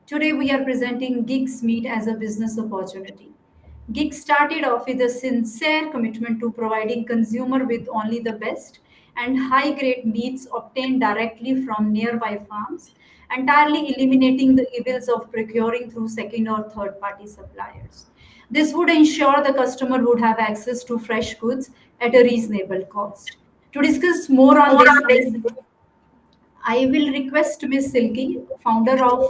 Today we are presenting Gigs Meet as a business opportunity. Gigs started off with a sincere commitment to providing consumer with only the best and high-grade meats obtained directly from nearby farms, entirely eliminating the evils of procuring through second or third-party suppliers. This would ensure the customer would have access to fresh goods at a reasonable cost. To discuss more on this, I will request Ms. Silky, founder of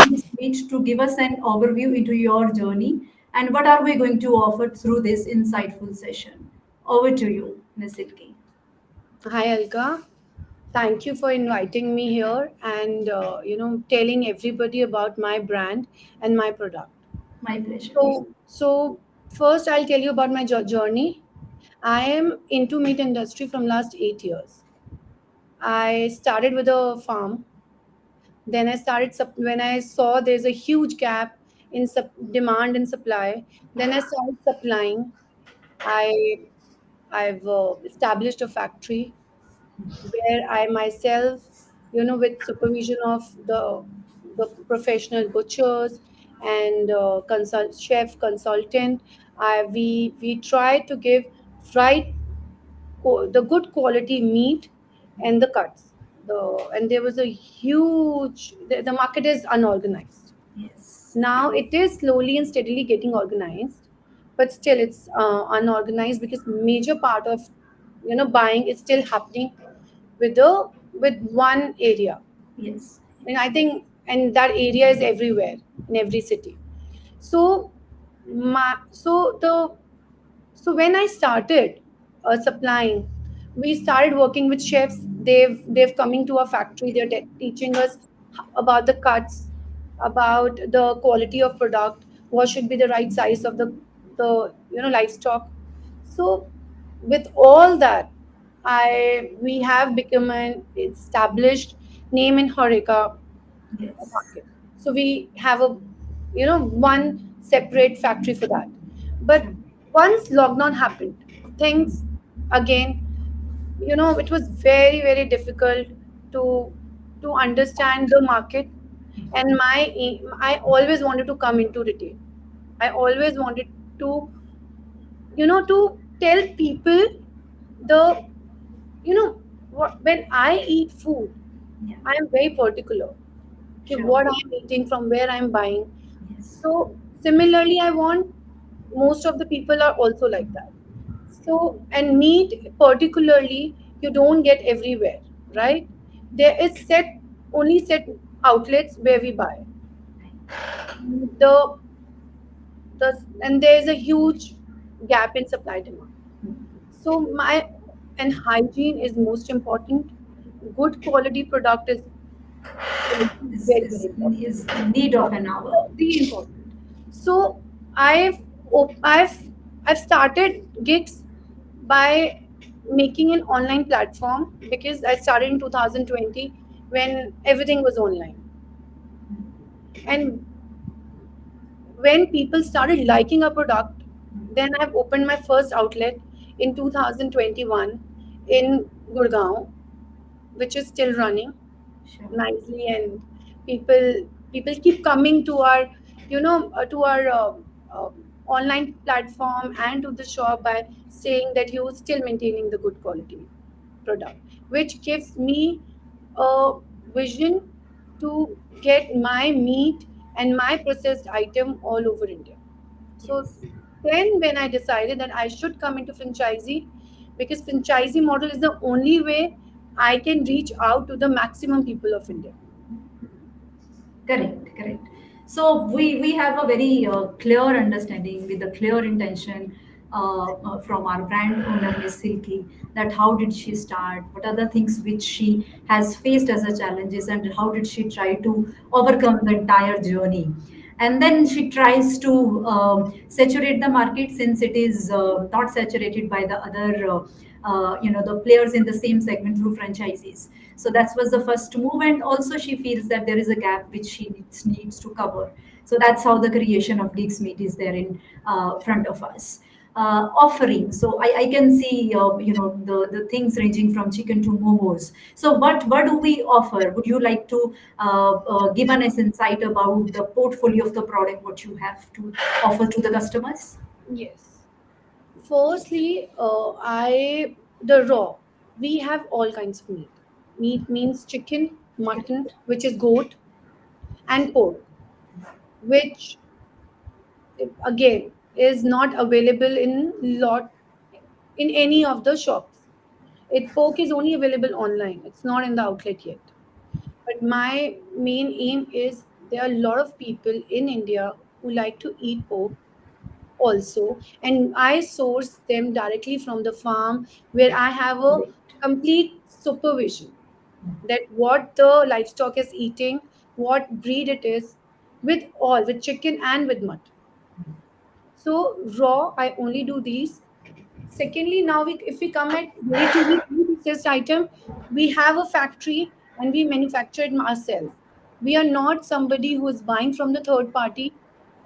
Geeks Meet, to give us an overview into your journey and what are we going to offer through this insightful session. Over to you, Ms. Silky. Hi, Alka. Thank you for inviting me here and telling everybody about my brand and my product. My pleasure. So first I'll tell you about my journey. I am into meat industry from last 8 years. I started with a farm. Then I started when I saw there's a huge gap in demand and supply. Then I started supplying. I I've established a factory where I myself, with supervision of the professional butchers and chef consultant, we try to give right the good quality meat and the cuts. And there was a huge the market is unorganized. Yes. Now it is slowly and steadily getting organized, but still it's unorganized because major part of buying is still happening with one area. Yes. And I think and that area is everywhere in every city. So my so the so when I started supplying, we started working with chefs. They've coming to our factory. They're teaching us about the cuts, about the quality of product, what should be the right size of the livestock. So with all that, I we have become an established name in Horeca Yes. market. So we have a one separate factory for that. But once lockdown happened, things again, it was very very difficult to understand the market. And I always wanted to come into retail. I always wanted to to tell people the when I eat food, Yeah. I am very particular okay, Sure. what I'm eating, from where I'm buying. Yes. So similarly, I want most of the people are also like that. So and meat particularly, you don't get everywhere, right? There is only set outlets where we buy. The and there is a huge gap in supply demand. So my and hygiene is most important. Good quality product is This very very important. is need of an hour. Very important. So I've I've I've started gigs by making an online platform because I started in 2020 when everything was online. And when people started liking a product, then I've opened my first outlet in 2021 in Gurgaon, which is still running Sure. nicely. And people keep coming to our uh, online platform and to the shop by saying that you're still maintaining the good quality product, which gives me a vision to get my meat and my processed item all over India. So Yes. then when I decided that I should come into franchisee, because franchisee model is the only way I can reach out to the maximum people of India. Correct, correct. So we have a very clear understanding with a clear intention from our brand owner, Miss Silky, that how did she start, what are the things which she has faced as a challenges, and how did she try to overcome the entire journey. And then she tries to saturate the market since it is not saturated by the other, the players in the same segment through franchises. So that was the first move, and also she feels that there is a gap which she needs to cover. So that's how the creation of Geeks Meet is there in front of us. offering. So I can see the things ranging from chicken to momos. So what do we offer? Would you like to give us insight about the portfolio of the product, what you have to offer to the customers? Yes. Firstly, I the raw. We have all kinds of meat. Meat means chicken, mutton, which is goat, and pork, which again is not available in any of the shops. Pork is only available online. It's not in the outlet yet. But my main aim is there are a lot of people in India who like to eat pork also, and I source them directly from the farm where I have a Great. complete supervision that what the livestock is eating, what breed it is, with chicken and with mutton. So raw, I only do these. Secondly, now if we come at ready to eat processed item, we have a factory and we manufacture it ourselves. We are not somebody who is buying from the third party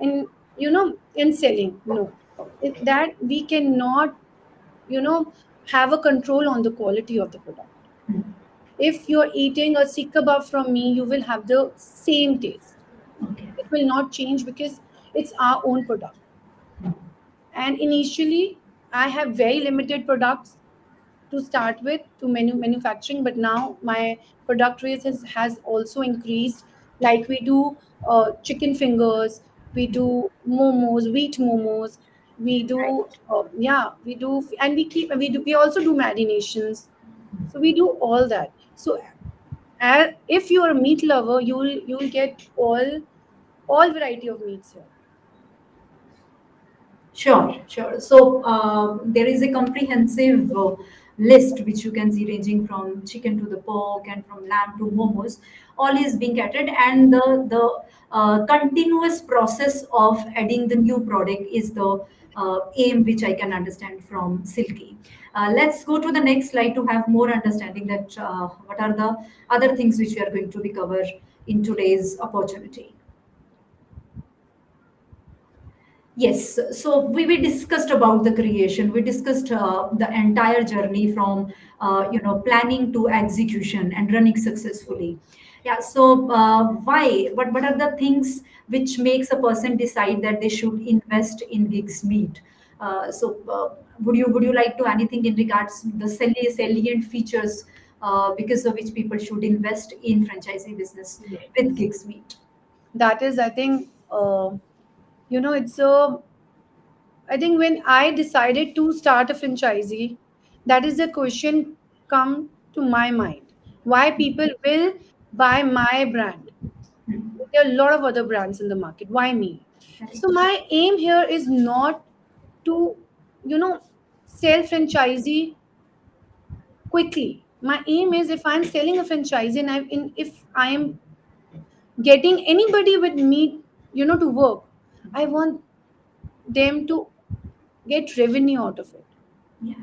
and and selling. No, that we cannot you know have a control on the quality of the product. If you're eating a sikh kebab from me, you will have the same taste. Okay. It will not change because it's our own product. And initially, I have very limited products to start with to manufacturing, but now my product range has also increased. Like we do chicken fingers, we do momos, wheat momos, we do Right. yeah, we do, and we also do marinations. So we do all that. So if you're a meat lover, you'll get all variety of meats here. Sure, sure. So there is a comprehensive list which you can see ranging from chicken to the pork and from lamb to momos. All is being catered, and the continuous process of adding the new product is the aim which I can understand from Silky. Let's go to the next slide to have more understanding that what are the other things which we are going to be cover in today's opportunity. Yes, so we discussed about the creation. We discussed the entire journey from planning to execution and running successfully. Yeah. So why? What are the things which makes a person decide that they should invest in Gigs Meet? Would you like to anything in regards the salient features because of which people should invest in franchisee business with Yes. Gigs Meet? That is, I think, it's a I think when I decided to start a franchisee, that is the question come to my mind. Why people will buy my brand? Hmm. There are a lot of other brands in the market. Why me? So Correct. my aim here is not to, you know, sell franchisee quickly. My aim is if I'm selling a franchisee and if I am getting anybody with me, to work, I want them to get revenue out of it Yeah.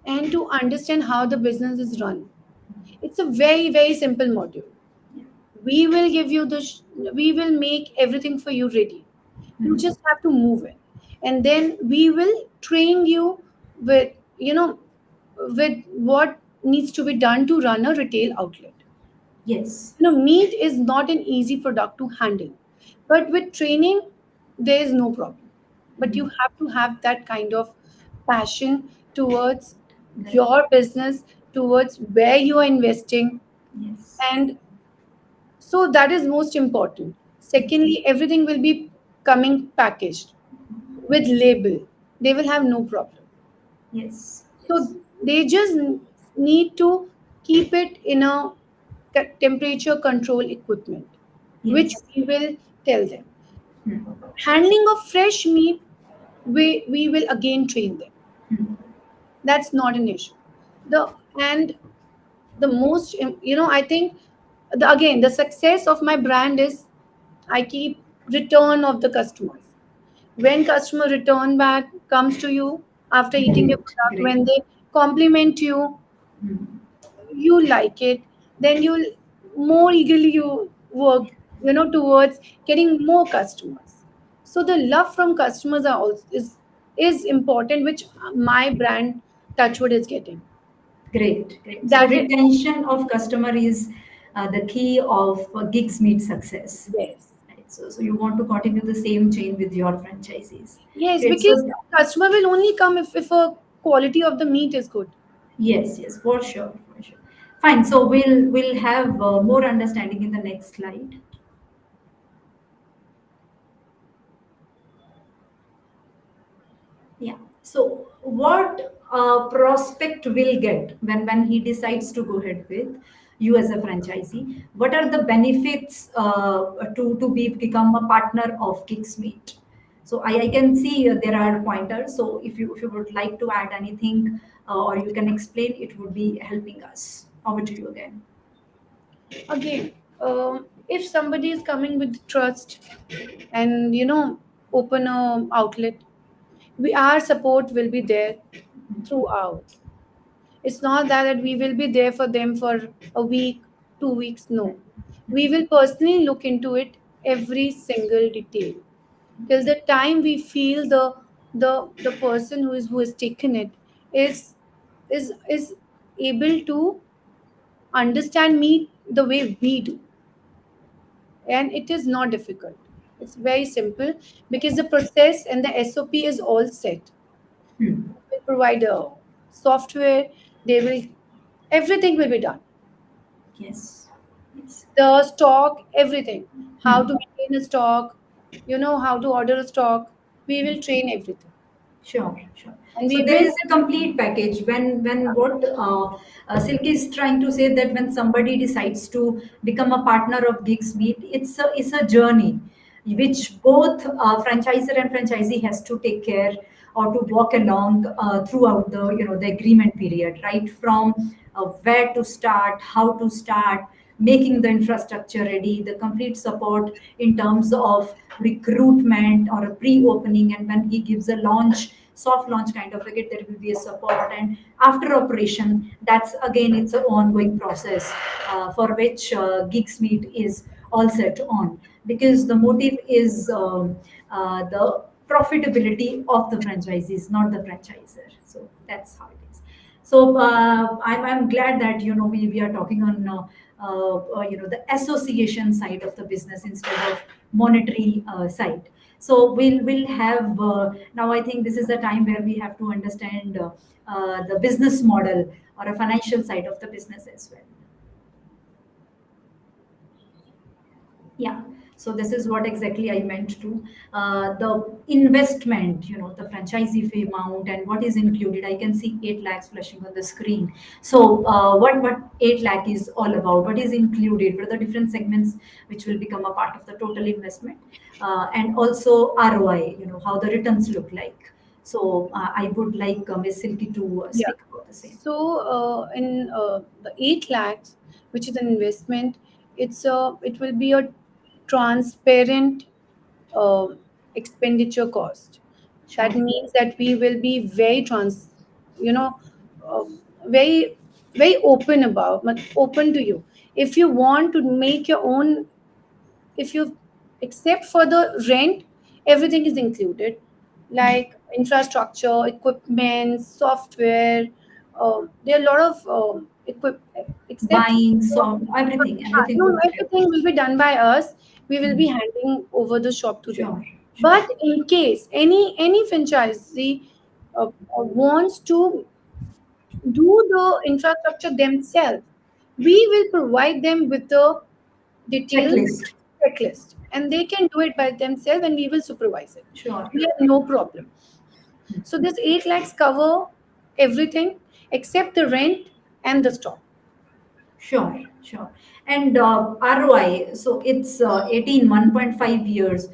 and to understand how the business is run. It's a very, very simple module. Yeah. We will give you we will make everything for you ready. You Hmm. just have to move in. And then we will train you with, with what needs to be done to run a retail outlet. Yes. Meat is not an easy product to handle, but with training, there is no problem. But you have to have that kind of passion towards Right. your business, towards where you are investing, Yes. and so that is most important. Secondly, everything will be coming packaged with label. They will have no problem. Yes. Yes. So they just need to keep it in a temperature control equipment, which Yes. we will tell them. Hmm. Handling of fresh meat, we will again train them. Hmm. That's not an issue. The and the most I think again the success of my brand is I keep return of the customers. When customer return back comes to you after eating your Great. product, Great. when they compliment you, Hmm. you like it, then you'll more eagerly you work, towards getting more customers. So the love from customers are also is important, which my brand Touchwood is getting. Great, great. So That is, retention of customer is the key of Gigs Meet success. yes. Right. So you want to continue the same chain with your franchisees. Yes, Great. So because customer will only come if a quality of the meat is good. yes, yes, for sure, for sure. Fine. So we'll have more understanding in the next slide. Yeah. So what a prospect will get when he decides to go ahead with you as a franchisee? What are the benefits to become a partner of Kicksmeet? So I can see there are pointers. So if you would like to add anything or you can explain, it would be helping us. Over to you again. Again, if somebody is coming with trust and open a outlet, our support will be there throughout. It's not that we will be there for them for a week, 2 weeks. No, we will personally look into it, every single detail, till the time we feel the person who has taken it is able to understand me the way we do. And it is not difficult, it's very simple, because the process and the SOP is all set. Hmm. We provide a software, they will, everything will be done. Yes. Yes. The stock, everything, how to Hmm. maintain a stock, how to order a stock, we will train everything. Sure, sure. And So we there will, is a complete package. When what Silky is trying to say that when somebody decides to become a partner of Gigs Meet, it's a journey which both franchisor and franchisee has to take care or to walk along throughout the agreement period, right? From where to start, how to start, making the infrastructure ready, the complete support in terms of recruitment or a pre-opening, and when he gives a launch, soft launch kind of like it, there will be a support, and after operation, that's again it's an ongoing process for which Gigs Meet is all set on, because the motive is the profitability of the franchisees, not the franchisor. So that's how it is. So I'm glad that we are talking on the association side of the business instead of monetary side. So we'll have now. I think this is the time where we have to understand the business model or a financial side of the business as well. Yeah. So this is what exactly I meant to the investment, the franchisee fee amount and what is included. I can see 8 lakhs flashing on the screen. So what 8 lakh is all about? What is included? What are the different segments which will become a part of the total investment? And also ROI, how the returns look like. So I would like Ms. Silky to yeah. speak about the same. So in the 8 lakhs, which is an investment, it will be a transparent uh, expenditure cost. That Sure. means that we will be very you know, uh, very very open open to you. If you want to make your own, if you, except for the rent, everything is included, like infrastructure, equipment, software. There are a lot of except Buying, so everything no, would be there. everything will be done by us. We will be Hmm. handing over the shop to them. Sure, sure. But in case any franchisee wants to do the infrastructure themselves, we will provide them with a detailed Checklist. checklist, and they can do it by themselves, and we will supervise it. Sure. We have no problem. So this 8 lakhs cover everything except the rent and the stock. Sure, sure. And ROI, so it's 18, 1.5 years.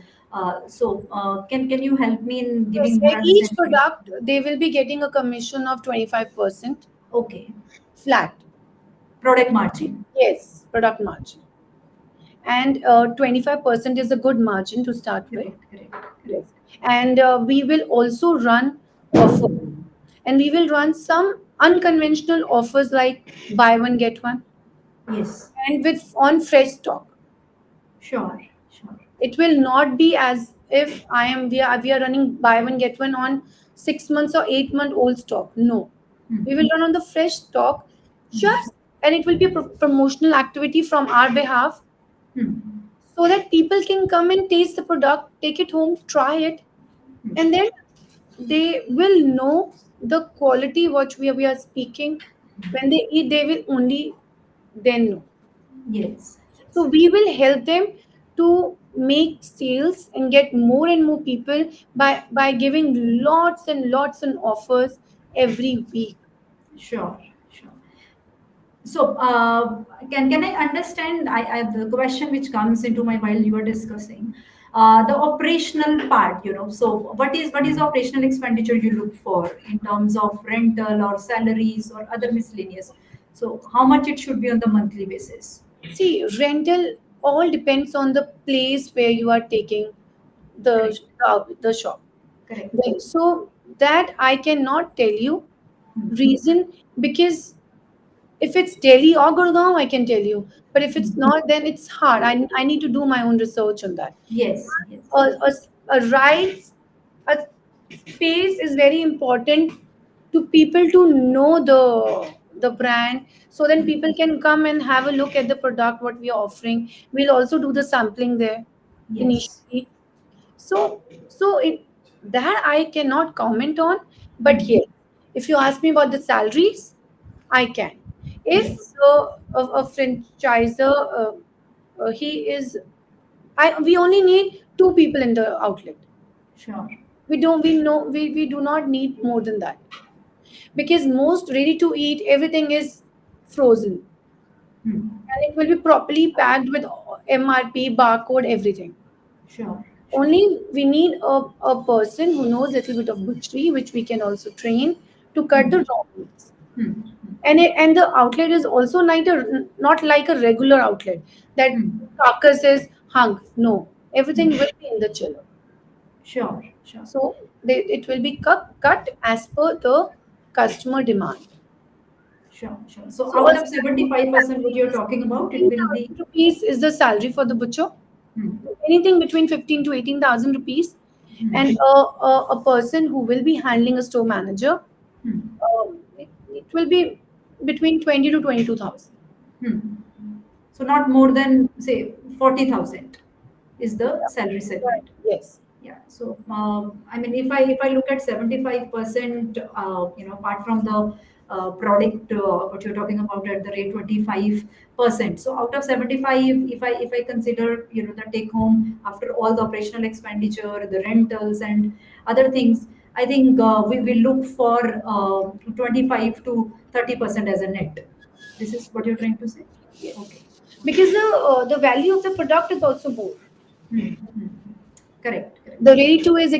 So can you help me in Yes, giving more each understanding? product they will be getting a commission of 25% Okay. flat. Product margin. Yes, product margin. And 25% is a good margin to start with. Correct, correct, correct. Yes. And we will also run offers. And we will run some unconventional offers like buy one, get one. Yes. And with on fresh stock. Sure, sure. It will not be as if we are running buy one get one on 6 months or 8 month old stock. No, we will Hmm. run on the fresh stock, Hmm. just and it will be a promotional activity from our behalf, Hmm. so that people can come and taste the product, take it home, try it, and then they will know the quality what we are speaking. When they eat, they will only then know. Yes. So Yes. we will help them to make sales and get more and more people by giving lots and lots and offers every week. Sure. Sure. So, can I understand? The question which comes into my while you are discussing the operational part. So what is operational expenditure you look for in terms of rental or salaries or other miscellaneous? So, how much it should be on the monthly basis? See, rental all depends on the place where you are taking the Correct. the shop. Correct. So that I cannot tell you Hmm. reason, because if it's Delhi or Gurgaon, I can tell you. But if it's Hmm. not, then it's hard. I need to do my own research on that. Yes. Yes. A, a, a right a space is very important to people to know the brand, so then Hmm. people can come and have a look at the product what we are offering. We'll also do the sampling there Yes. initially. So that I cannot comment on. But Hmm. yes, if you ask me about the salaries, I can. If Yes. a franchisor, he is, we only need two people in the outlet. Sure. We do not need more than that, because most ready to eat everything is frozen, Hmm. and it will be properly packed with MRP barcode everything. Sure. Sure. Only we need a person who knows little bit of butchery, which we can also train to cut Hmm. the raw meats. Hmm. And the outlet is also not like a regular outlet that Hmm. carcass is hung. No, everything Hmm. will be in the chiller. Sure. Sure. So it will be cut as per the customer demand. Sure, sure. So So a out of 75%, what you're talking about, it will be. 15,000 rupees is the salary for the butcher. Hmm, Anything between 15 to 18,000 rupees, hmm, and a person who will be handling a store manager, hmm, it will be between 20 to 22,000. hmm. So not more than, say, 40,000 is the salary Right. segment. Yes. Yeah. So, I mean, if I look at 75%, apart from the product, what you're talking about at the rate 25%. So out of 75, if I consider, the take home after all the operational expenditure, the rentals and other things, I think we will look for 25 to 30% as a net. This is what you're trying to say? Yes. Okay. Because the value of the product is also more. Hmm. Hmm. Correct. The Correct. ready to is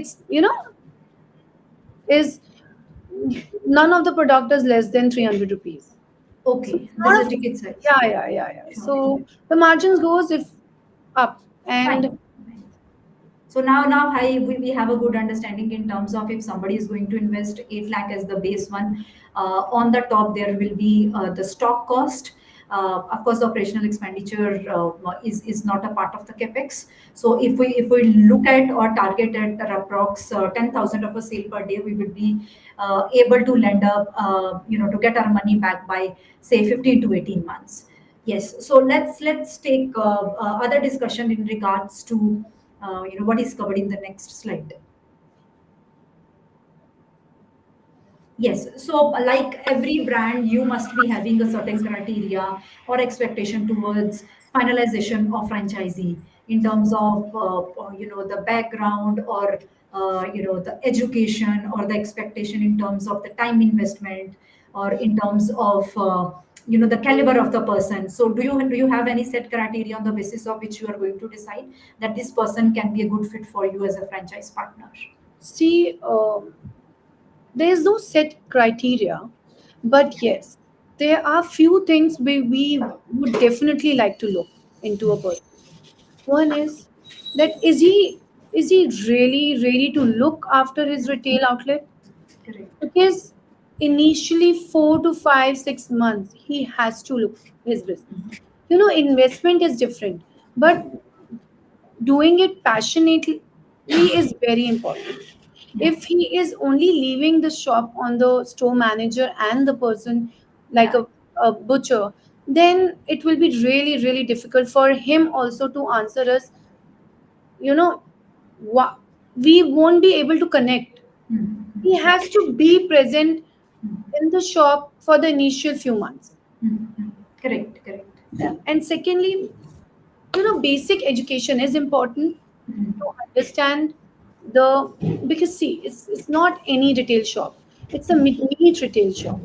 is none of the product is less than 300 rupees. So Okay. it's This not is a, a ticket size. yeah. Sure. So the margins goes if up, and Fine. Fine. So now we have a good understanding in terms of if somebody is going to invest 8 lakh as the base one. On the top there will be the stock cost. Of course, the operational expenditure is not a part of the capex. So if we look at or target at approx 10,000 of a sale per day, we will be able to lend up, to get our money back by say 15 to 18 months. Yes. So let's take other discussion in regards to what is covered in the next slide. Yes, so like every brand, you must be having a certain criteria or expectation towards finalization of franchisee in terms of the background or the education or the expectation in terms of the time investment or in terms of the caliber of the person. So do you have any set criteria on the basis of which you are going to decide that this person can be a good fit for you as a franchise partner? see, there is no set criteria, but yes, there are few things we would definitely like to look into a person. One is that is he really ready to look after his retail outlet? Correct. Because initially 4 to 5 6 months he has to look his business. Investment is different, but doing it passionately, he is very important. Yeah. If he is only leaving the shop on the store manager and the person like Yeah. a butcher, then it will be really really difficult for him also to answer us. You know, we won't be able to connect. Mm-hmm. He has to be present Mm-hmm. in the shop for the initial few months. Mm-hmm. Correct. Correct. And secondly, basic education is important Mm-hmm. to understand the, because see, it's not any retail shop, it's a meat retail shop.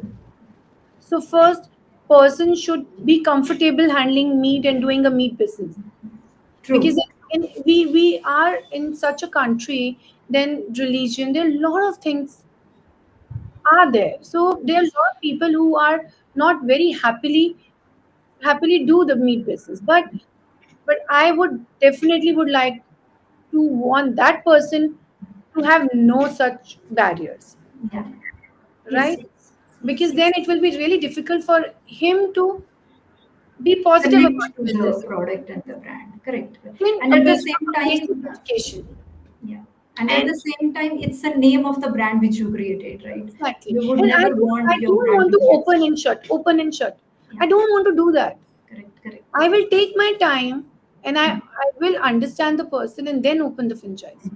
So first, person should be comfortable handling meat and doing a meat business, because True. we are in such a country. Then religion, there are a lot of things are there, so there are a lot of people who are not very happily do the meat business. But I would definitely would like to want that person to have no such barriers, Yeah. Yes. right? Yes. Yes. Because then Yes. it will be really difficult for him to be positive about Connect to the business. product and the brand. Correct. I mean, And a at the business same of basic time, education. yeah. And at And the same time, it's a name of the brand which you created, right? exactly. You would And never I want your don't brand want to to get. open and shut, open and shut. Yeah. I don't want to do that. Correct. Correct. I will take my time, and I will understand the person and then open the franchise,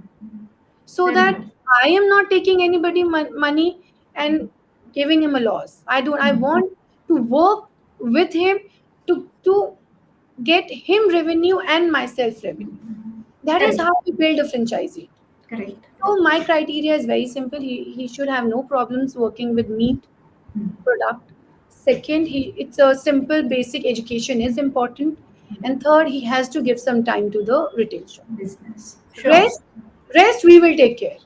so Fair that enough. I am not taking anybody money and giving him a loss. I don't. I Mhm. want to work with him to get him revenue and myself revenue. That is Correct. how we build a franchisee. Correct. So Correct. my criteria is very simple. He should have no problems working with meat Mm. product. Second, it's a simple basic education is important. And third, he has to give some time to the retail shop. Business. Sure. Rest, rest we will take care.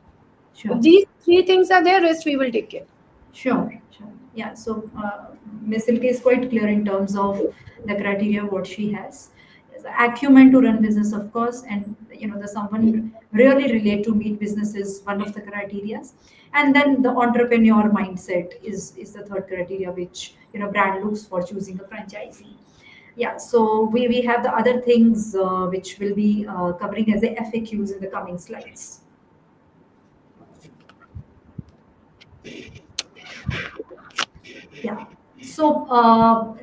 If Sure. these three things are there, rest we will take care. Sure, sure. Yeah, so Ms. Silke is quite clear in terms of the criteria what she has. Yes, acumen to run business, of course, and the someone really relate to meet business is one of the criterias, and then the entrepreneur mindset is the third criteria which brand looks for choosing a franchisee. Yeah, so we have the other things which will be covering as the FAQs in the coming slides. Yeah. So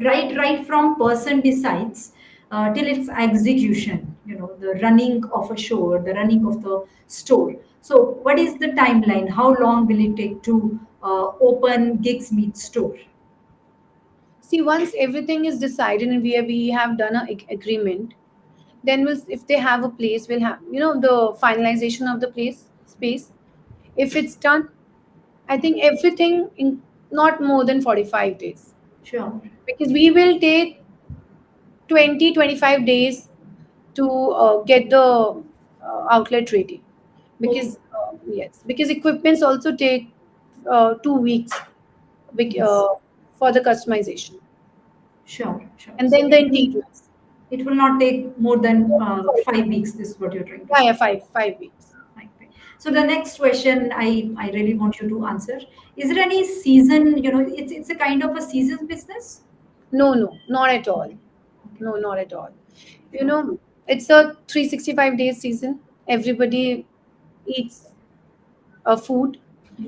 right from person decides till its execution, the running of a show or the running of the store. So what is the timeline? How long will it take to open Gigs Meet store? See, once everything is decided and we have done a agreement, then if they have a place, we'll have the finalization of the place space. If it's done, I think everything in not more than 45 days, Sure. because we will take 20-25 days to get the outlet ready, Okay. because yes, because equipments also take 2 weeks Yes. for the customization, Sure. Sure. and So then the interiors. it will not take more than Sorry. 5 weeks. This is what you're trying to Yeah, say. yeah, five weeks. Right, right. So the next question I really want you to answer. Is there any season, it's a kind of a season business? No, no, not at all. Okay. Okay. No, not at all. You Sure. know, it's a 365 days season. Everybody eats food,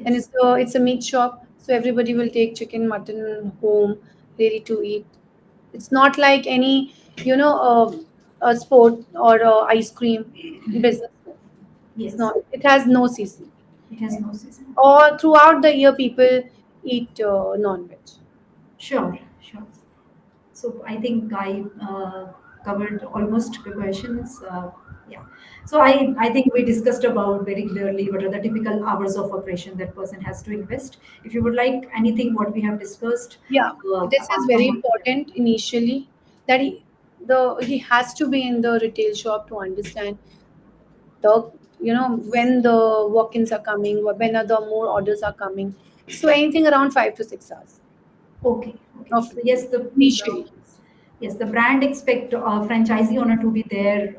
and Yes. it's a meat shop, so everybody will take chicken, mutton home, ready to eat. It's not like any, a sport or ice cream business. It's Yes. not. It has no season. It has no season. Or throughout the year, people eat non-veg. Sure. Sure. So I think I covered almost the questions. Yeah. So I think we discussed about very clearly what are the typical hours of operation that person has to invest. If you would like anything what we have discussed, Yeah, this is apart very from what we have. important initially, that he has to be in the retail shop to understand the when the walk-ins are coming, when are the more orders are coming. So anything around 5 to 6 hours Okay, okay. of So yes, the initially. yes, the brand expect franchisee owner to be there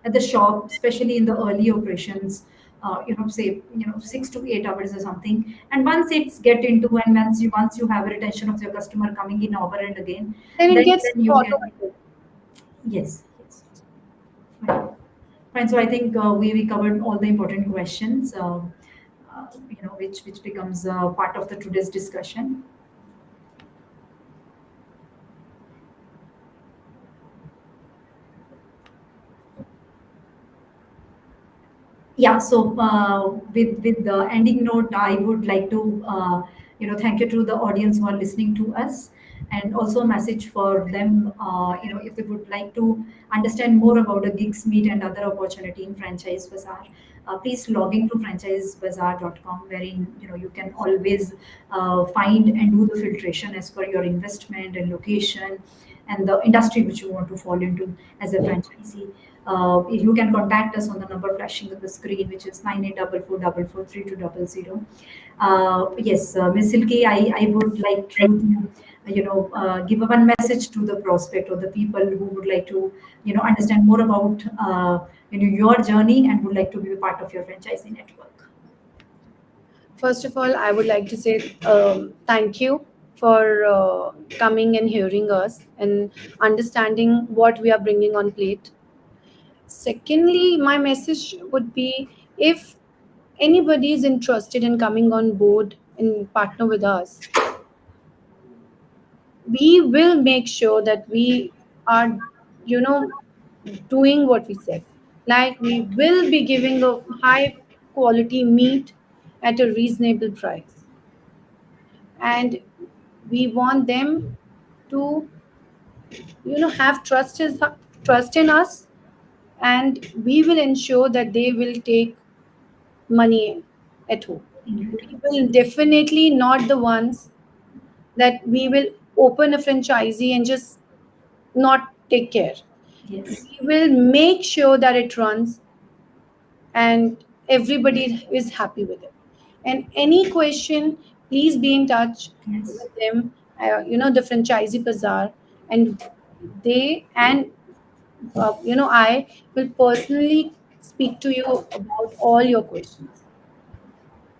at the shop, especially in the early operations. Say 6 to 8 hours or something. And once it's get into and once you have a retention of your customer coming in over and again, Then it then gets then you can automated. yes, yes. Fine. Fine. So I think we covered all the important questions, which becomes part of the today's discussion. Yeah, so with the ending note, I would like to thank you to the audience who are listening to us, and also a message for them, if they would like to understand more about the gigs meet and other opportunity in franchise bazaar, please log into franchisebazaar.com, wherein you can always find and do the filtration as per your investment and location and the industry which you want to fall into as a franchisee. You can contact us on the number flashing on the screen, which is 9844443200. Yes, Ms. Silky, I would like you to, give a one message to the prospect or the people who would like to, understand more about, your journey and would like to be a part of your franchising network. First of all, I would like to say thank you for coming and hearing us and understanding what we are bringing on plate. Secondly, my message would be, if anybody is interested in coming on board and partner with us, we will make sure that we are, you know, doing what we said. Like, we will be giving a high quality meat at a reasonable price. And we want them to, have trust in us, and we will ensure that they will take money at home. We will definitely not the ones that we will open a franchisee and just not take care. Yes. We will make sure that it runs and everybody is happy with it. And any question, please be in touch Yes. with them, the franchisee bazaar, and they and I will personally speak to you about all your questions.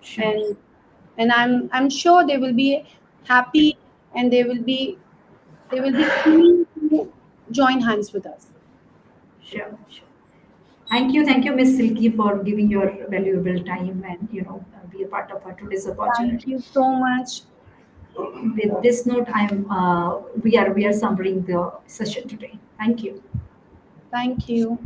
Sure. And I'm sure they will be happy, and they will be keen to join hands with us. Sure. Sure. Thank you, Miss Silky, for giving your valuable time and be a part of our today's Thank opportunity. you so much. With this note, we are summarizing the session today. Thank you. Thank you.